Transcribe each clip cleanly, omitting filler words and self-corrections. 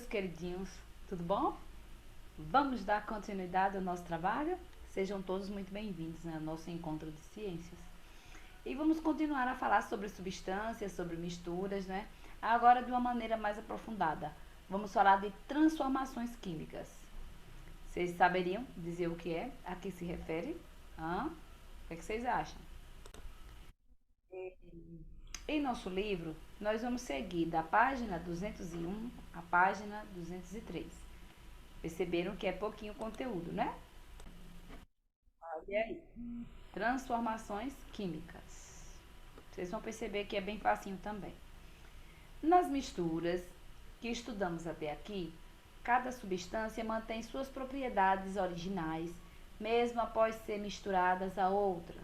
queridinhos, tudo bom? Vamos dar continuidade ao nosso trabalho? Sejam todos muito bem-vindos ao nosso encontro de ciências. E vamos continuar a falar sobre substâncias, sobre misturas, né? Agora de uma maneira mais aprofundada. Vamos falar de transformações químicas. Vocês saberiam dizer o que é? A que se refere? O que é que vocês acham? Em nosso livro, nós vamos seguir da página 201 à página 203. Perceberam que é pouquinho conteúdo, né? Olha aí. Transformações químicas. Vocês vão perceber que é bem facinho também. Nas misturas que estudamos até aqui, cada substância mantém suas propriedades originais, mesmo após ser misturadas a outras.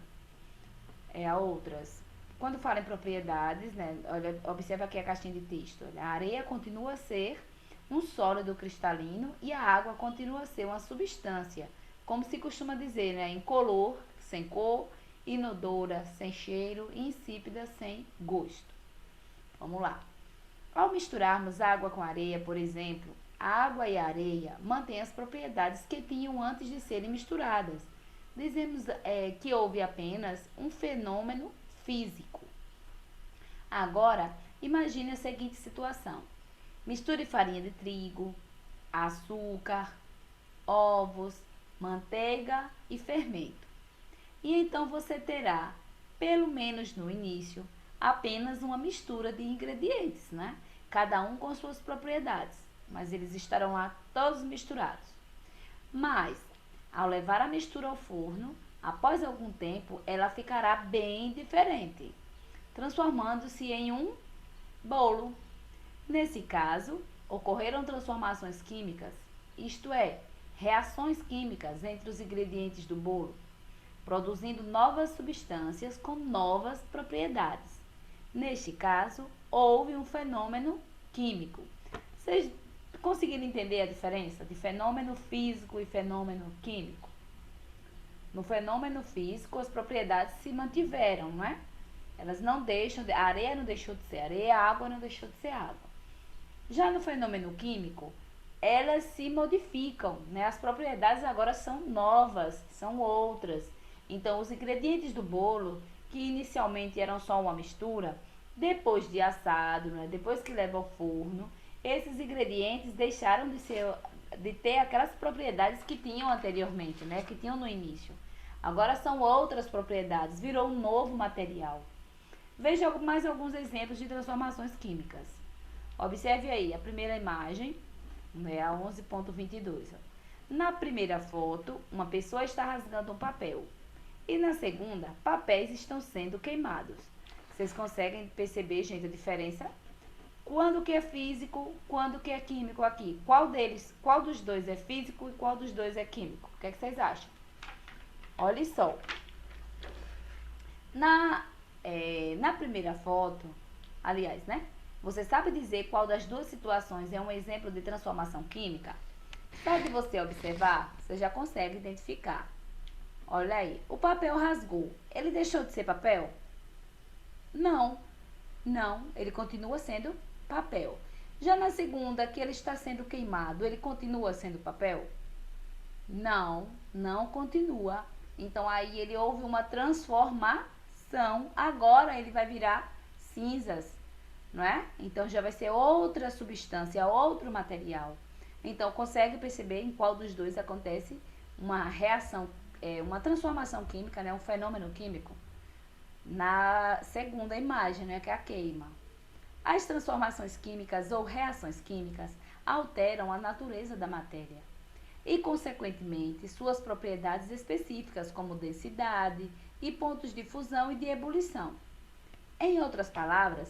Quando fala em propriedades, né, olha, observa aqui a caixinha de texto. Olha, a areia continua a ser um sólido cristalino e a água continua a ser uma substância, como se costuma dizer, né, incolor, sem cor, inodora, sem cheiro e insípida, sem gosto. Vamos lá. Ao misturarmos água com areia, por exemplo, a água e a areia mantêm as propriedades que tinham antes de serem misturadas. Dizemos que houve apenas um fenômeno físico. Agora, imagine a seguinte situação. Misture farinha de trigo, açúcar, ovos, manteiga e fermento. E então você terá, pelo menos no início, apenas uma mistura de ingredientes, né? Cada um com suas propriedades, mas eles estarão lá todos misturados. Mas, ao levar a mistura ao forno, após algum tempo, ela ficará bem diferente, transformando-se em um bolo. Nesse caso, ocorreram transformações químicas, isto é, reações químicas entre os ingredientes do bolo, produzindo novas substâncias com novas propriedades. Neste caso, houve um fenômeno químico. Vocês conseguiram entender a diferença de fenômeno físico e fenômeno químico? No fenômeno físico, as propriedades se mantiveram, não é? Elas não deixam, a areia não deixou de ser areia, a água não deixou de ser água. Já no fenômeno químico, elas se modificam, né? As propriedades agora são novas, são outras. Então, os ingredientes do bolo, que inicialmente eram só uma mistura, depois de assado, né? Depois que leva ao forno, esses ingredientes deixaram de ter aquelas propriedades que tinham anteriormente, né? Que tinham no início. Agora são outras propriedades, virou um novo material. Veja mais alguns exemplos de transformações químicas. Observe aí a primeira imagem, né, a 11.22. Na primeira foto, uma pessoa está rasgando um papel. E na segunda, papéis estão sendo queimados. Vocês conseguem perceber, gente, a diferença? Quando que é físico, quando que é químico aqui? Qual dos dois é físico e qual dos dois é químico? O que é que vocês acham? Olha só. Na primeira foto, aliás, né? Você sabe dizer qual das duas situações é um exemplo de transformação química? Só de você observar, você já consegue identificar. Olha aí, o papel rasgou. Ele deixou de ser papel? Não, não, ele continua sendo papel. Já na segunda, que ele está sendo queimado, ele continua sendo papel? Não, não continua. Então aí ele houve uma transformação. Agora ele vai virar cinzas, não é? Então já vai ser outra substância, outro material. Então consegue perceber em qual dos dois acontece uma reação, uma transformação química, né? Um fenômeno químico? Na segunda imagem, né? Que é a queima. As transformações químicas ou reações químicas alteram a natureza da matéria e, consequentemente, suas propriedades específicas, como densidade e pontos de fusão e de ebulição. Em outras palavras,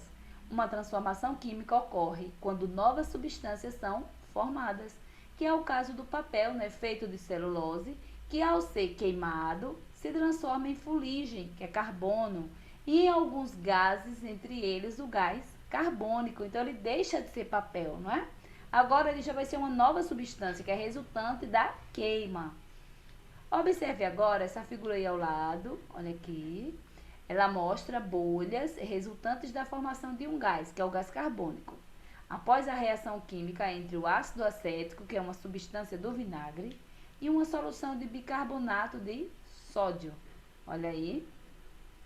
uma transformação química ocorre quando novas substâncias são formadas, que é o caso do papel, né, feito de celulose, que ao ser queimado se transforma em fuligem, que é carbono, e em alguns gases, entre eles o gás carbônico. Então ele deixa de ser papel, não é? Agora ele já vai ser uma nova substância, que é resultante da queima. Observe agora essa figura aí ao lado, olha aqui. Ela mostra bolhas resultantes da formação de um gás, que é o gás carbônico. após a reação química entre o ácido acético, que é uma substância do vinagre, e uma solução de bicarbonato de sódio. Olha aí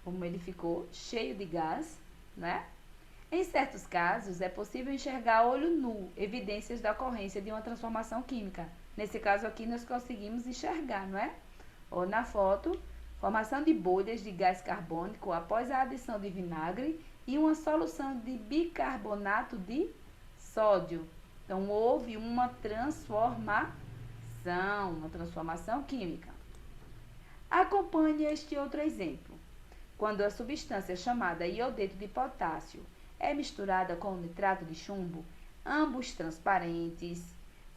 como ele ficou cheio de gás, né? Em certos casos, é possível enxergar a olho nu evidências da ocorrência de uma transformação química. Nesse caso aqui, nós conseguimos enxergar, não é? Ou na foto, formação de bolhas de gás carbônico após a adição de vinagre e uma solução de bicarbonato de sódio. Então, houve uma transformação química. Acompanhe este outro exemplo. Quando a substância chamada iodeto de potássio é misturada com o nitrato de chumbo, ambos transparentes,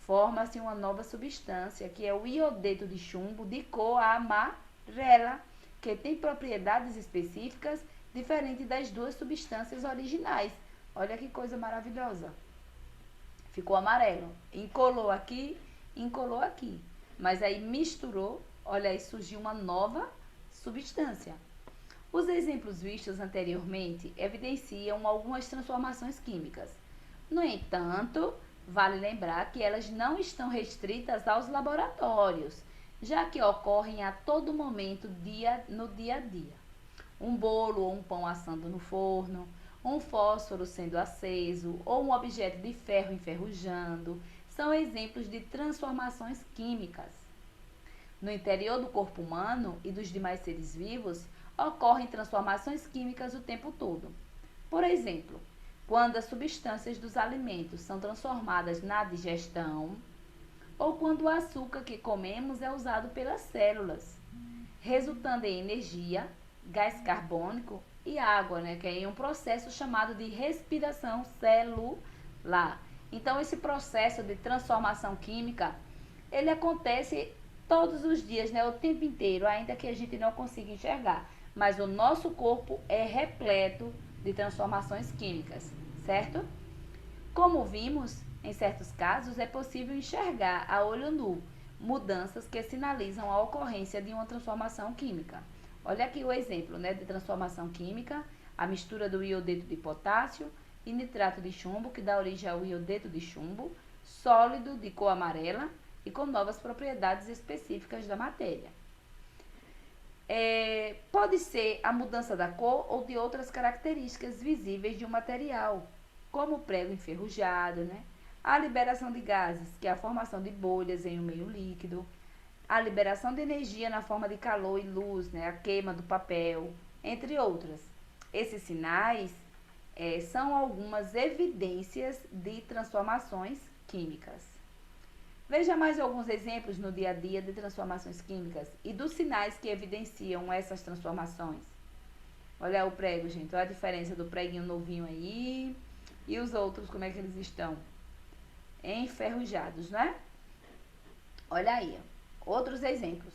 forma-se uma nova substância, que é o iodeto de chumbo de cor amarela, que tem propriedades específicas diferentes das duas substâncias originais. Olha que coisa maravilhosa. Ficou amarelo. Incolou aqui, mas aí misturou, olha aí, surgiu uma nova substância. Os exemplos vistos anteriormente evidenciam algumas transformações químicas. No entanto, vale lembrar que elas não estão restritas aos laboratórios, já que ocorrem a todo momento no dia a dia. Um bolo ou um pão assando no forno, um fósforo sendo aceso ou um objeto de ferro enferrujando são exemplos de transformações químicas. No interior do corpo humano e dos demais seres vivos, ocorrem transformações químicas o tempo todo. Por exemplo, quando as substâncias dos alimentos são transformadas na digestão, ou quando o açúcar que comemos é usado pelas células, resultando em energia, gás carbônico e água, né, que é um processo chamado de respiração celular. Então, esse processo de transformação química, ele acontece todos os dias, né, o tempo inteiro, ainda que a gente não consiga enxergar. Mas o nosso corpo é repleto de transformações químicas, certo? Como vimos, em certos casos é possível enxergar a olho nu mudanças que sinalizam a ocorrência de uma transformação química. Olha aqui o exemplo, né, de transformação química, a mistura do iodeto de potássio e nitrato de chumbo, que dá origem ao iodeto de chumbo, sólido de cor amarela e com novas propriedades específicas da matéria. Pode ser a mudança da cor ou de outras características visíveis de um material, como o prego enferrujado, né? A liberação de gases, que é a formação de bolhas em um meio líquido, a liberação de energia na forma de calor e luz, né? A queima do papel, entre outras. Esses sinais são algumas evidências de transformações químicas. Veja mais alguns exemplos no dia a dia de transformações químicas e dos sinais que evidenciam essas transformações. Olha o prego, gente. Olha a diferença do preguinho novinho aí e os outros, como é que eles estão? Enferrujados, né? Olha aí, outros exemplos.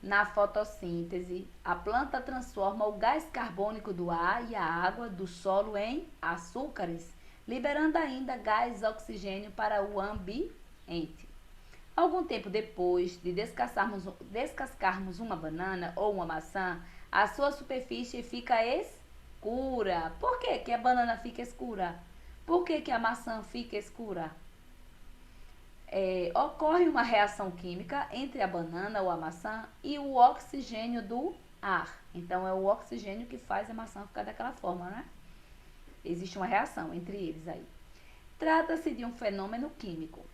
Na fotossíntese, a planta transforma o gás carbônico do ar e a água do solo em açúcares, liberando ainda gás oxigênio para o ambiente. Algum tempo depois de descascarmos uma banana ou uma maçã, a sua superfície fica escura. Por que a banana fica escura? Por que a maçã fica escura? Ocorre uma reação química entre a banana ou a maçã e o oxigênio do ar. Então, é o oxigênio que faz a maçã ficar daquela forma, né? Existe uma reação entre eles aí. Trata-se de um fenômeno químico.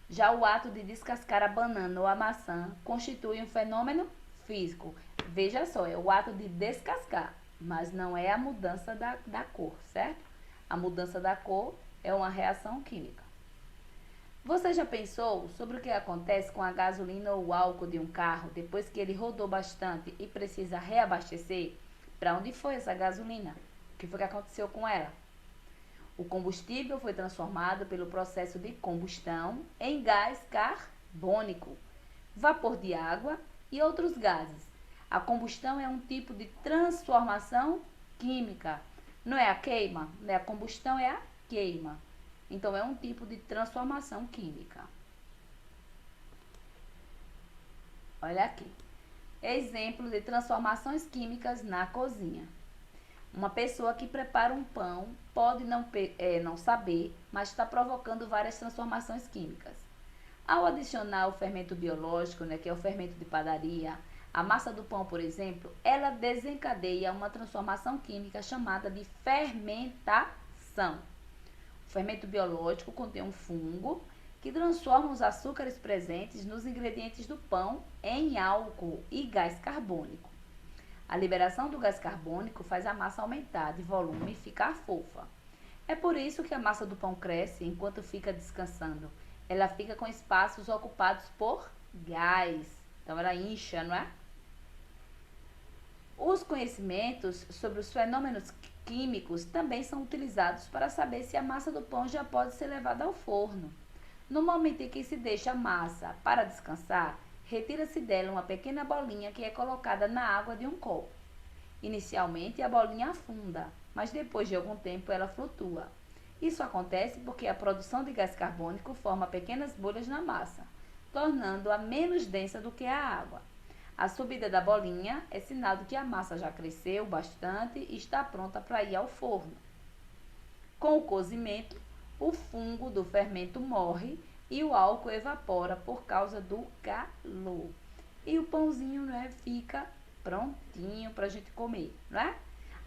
Já o ato de descascar a banana ou a maçã constitui um fenômeno físico. Veja só, é o ato de descascar, mas não é a mudança da cor, certo? A mudança da cor é uma reação química. Você já pensou sobre o que acontece com a gasolina ou o álcool de um carro depois que ele rodou bastante e precisa reabastecer? Para onde foi essa gasolina? O que foi que aconteceu com ela? O combustível foi transformado pelo processo de combustão em gás carbônico, vapor de água e outros gases. A combustão é um tipo de transformação química. Não é a queima, né? A combustão é a queima. Então, é um tipo de transformação química. Olha aqui. Exemplo de transformações químicas na cozinha. Uma pessoa que prepara um pão pode não saber, mas está provocando várias transformações químicas. Ao adicionar o fermento biológico, né, que é o fermento de padaria, a massa do pão, por exemplo, ela desencadeia uma transformação química chamada de fermentação. O fermento biológico contém um fungo que transforma os açúcares presentes nos ingredientes do pão em álcool e gás carbônico. A liberação do gás carbônico faz a massa aumentar de volume e ficar fofa. É por isso que a massa do pão cresce enquanto fica descansando. Ela fica com espaços ocupados por gás. Então ela incha, não é? Os conhecimentos sobre os fenômenos químicos também são utilizados para saber se a massa do pão já pode ser levada ao forno. No momento em que se deixa a massa para descansar, retira-se dela uma pequena bolinha que é colocada na água de um copo. Inicialmente a bolinha afunda, mas depois de algum tempo ela flutua. Isso acontece porque a produção de gás carbônico forma pequenas bolhas na massa, tornando-a menos densa do que a água. A subida da bolinha é sinal de que a massa já cresceu bastante e está pronta para ir ao forno. Com o cozimento, o fungo do fermento morre e o álcool evapora por causa do calor. E o pãozinho, né, fica prontinho para a gente comer, né?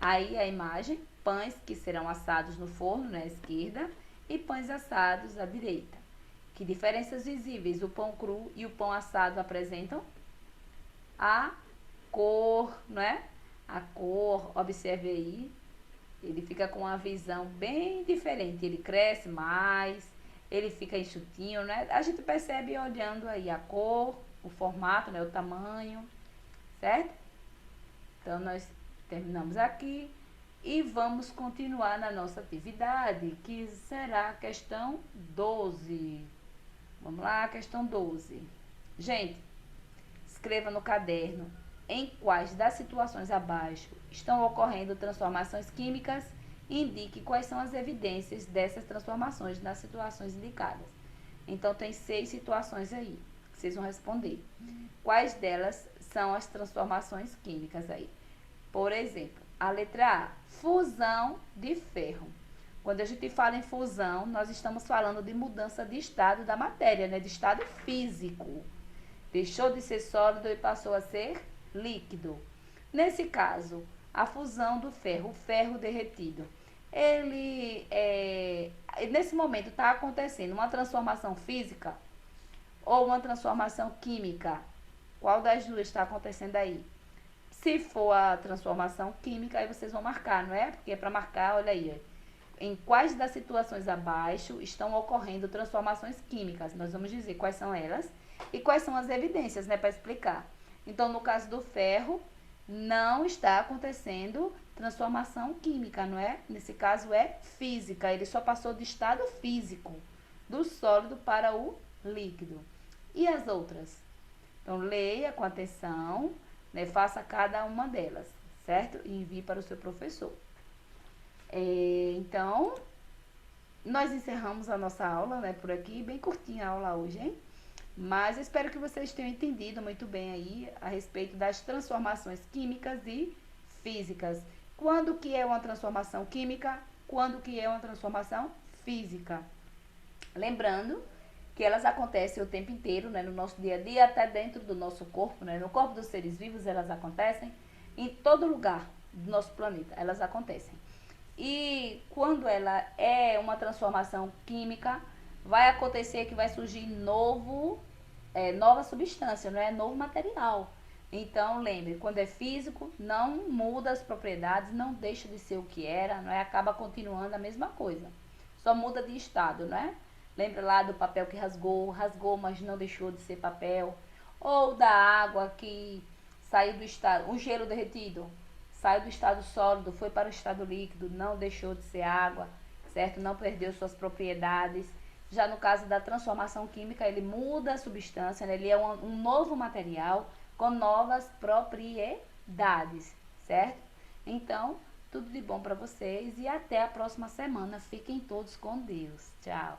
Aí a imagem, pães que serão assados no forno, na esquerda, e pães assados à direita. Que diferenças visíveis o pão cru e o pão assado apresentam? A cor, né? A cor, observe aí, ele fica com uma visão bem diferente, ele cresce mais, ele fica enxutinho, né? A gente percebe olhando aí a cor, o formato, né? O tamanho, certo? Então, nós terminamos aqui e vamos continuar na nossa atividade, que será a questão 12. Vamos lá, questão 12. Gente, escreva no caderno em quais das situações abaixo estão ocorrendo transformações químicas e indique quais são as evidências dessas transformações nas situações indicadas. Então, tem 6 situações aí que vocês vão responder. Quais delas são as transformações químicas aí? Por exemplo, a letra A, fusão de ferro. Quando a gente fala em fusão, nós estamos falando de mudança de estado da matéria, né? De estado físico. Deixou de ser sólido e passou a ser líquido. Nesse caso, a fusão do ferro, o ferro derretido, nesse momento está acontecendo uma transformação física ou uma transformação química? Qual das duas está acontecendo aí? Se for a transformação química, aí vocês vão marcar, não é? Porque é para marcar, olha aí, em quais das situações abaixo estão ocorrendo transformações químicas. Nós vamos dizer quais são elas e quais são as evidências, né, para explicar. Então, no caso do ferro, não está acontecendo transformação química, não é? Nesse caso é física, ele só passou de estado físico, do sólido para o líquido. E as outras? Então, leia com atenção, né, faça cada uma delas, certo? E envie para o seu professor. Então, nós encerramos a nossa aula, né, por aqui, bem curtinha a aula hoje, hein? Mas espero que vocês tenham entendido muito bem aí a respeito das transformações químicas e físicas. Quando que é uma transformação química? Quando que é uma transformação física? Lembrando que elas acontecem o tempo inteiro, né, no nosso dia a dia, até dentro do nosso corpo, né, no corpo dos seres vivos elas acontecem, em todo lugar do nosso planeta elas acontecem. E quando ela é uma transformação química, vai acontecer que vai surgir nova substância, não é? Novo material. Então, lembre, quando é físico, não muda as propriedades, não deixa de ser o que era, não é? Acaba continuando a mesma coisa. Só muda de estado, não é? Lembra lá do papel que rasgou, mas não deixou de ser papel. Ou da água que saiu do estado, um gelo derretido, saiu do estado sólido, foi para o estado líquido, não deixou de ser água, certo? Não perdeu suas propriedades. Já no caso da transformação química, ele muda a substância, né? Ele é um novo material com novas propriedades, certo? Então, tudo de bom para vocês e até a próxima semana. Fiquem todos com Deus. Tchau.